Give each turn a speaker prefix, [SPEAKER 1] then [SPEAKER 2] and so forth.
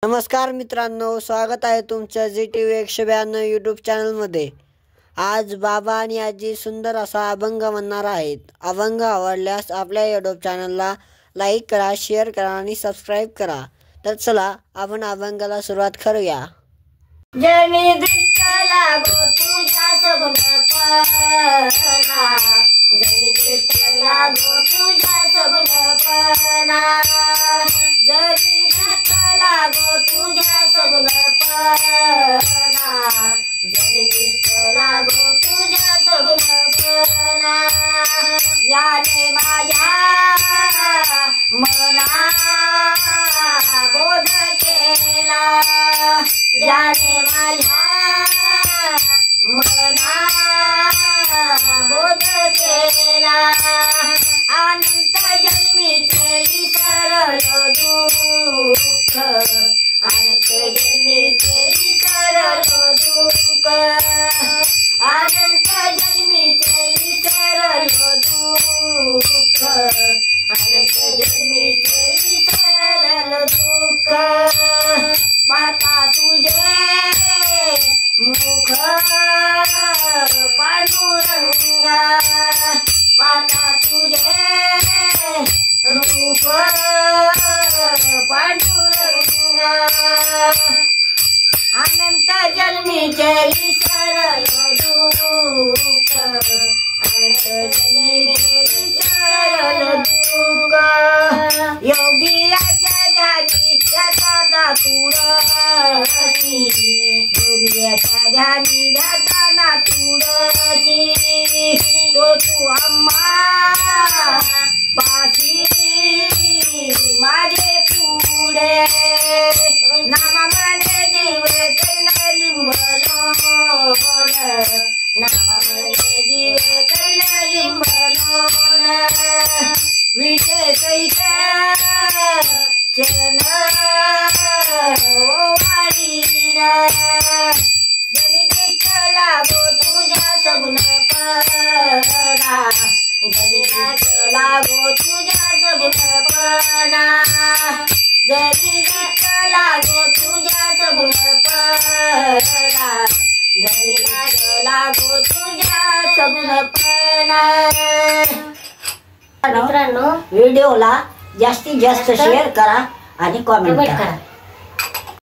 [SPEAKER 1] नमस्कार मित्रांनो, स्वागत आहे तुमच्या ZTV 192 यूट्यूब चॅनलमध्ये। आज बाबा आणि आजी सुंदर असा अभंग म्हणणार आहेत। अभंग आवडल्यास आपल्या यूट्यूब चॅनलला लाईक करा, शेअर करा आणि सबस्क्राइब करा। तर चला आपण अभंगाला सुरुवात करूया।
[SPEAKER 2] जनी दृष्ट लागो तुझ्या सगुणपणा, जनी दृष्ट लागो तुझ्या सगुणपणा, जनी दृष्ट लागो तुझ्या सगुणपणा, जनी दृष्ट लागो तुझ्या सगुणपणा, याने माझ्या मना बोध केला, याने माझ्या मना बोध केला, अनंत जन्मीचे विसरलो दुःख, अनंत जन्मीचे विसरलो दुःख, अनंत जन्मीचे विसरलो दुःख, अनंत जन्मीचे विसरलो दुःख, माता तुझे मुख पांडुरंगा, माता तुझे रूप पांडुरंगा, अनंत जन्मीचे विसरलो दुःख, अनंत जन्मीचे विसरलो दुःख, योगियाच्या ध्यानी ध्याता तुळशी, योगियाच्या ध्यानी ध्याता तुळशी, तो तू आम्हा पाशी माझे पुढे, नामा म्हणे जीव कर्ण लिंबलोन, नामा म्हणे जीव कर्ण लिंबलोन, विषय सहित चरण वाळीना, जनी दृष्ट लागो तुझ्या सगुणपणा, जनी दृष्ट लागो तुझ्या सगुणपणा, जनी दृष्ट लागो तुझ्या सगुणपणा, जनी दृष्ट लागो तुझ्या सगुणपणा। मित्रांनो, व्हिडिओला जास्तीत जास्त शेअर करा आणि कॉमेंट करा।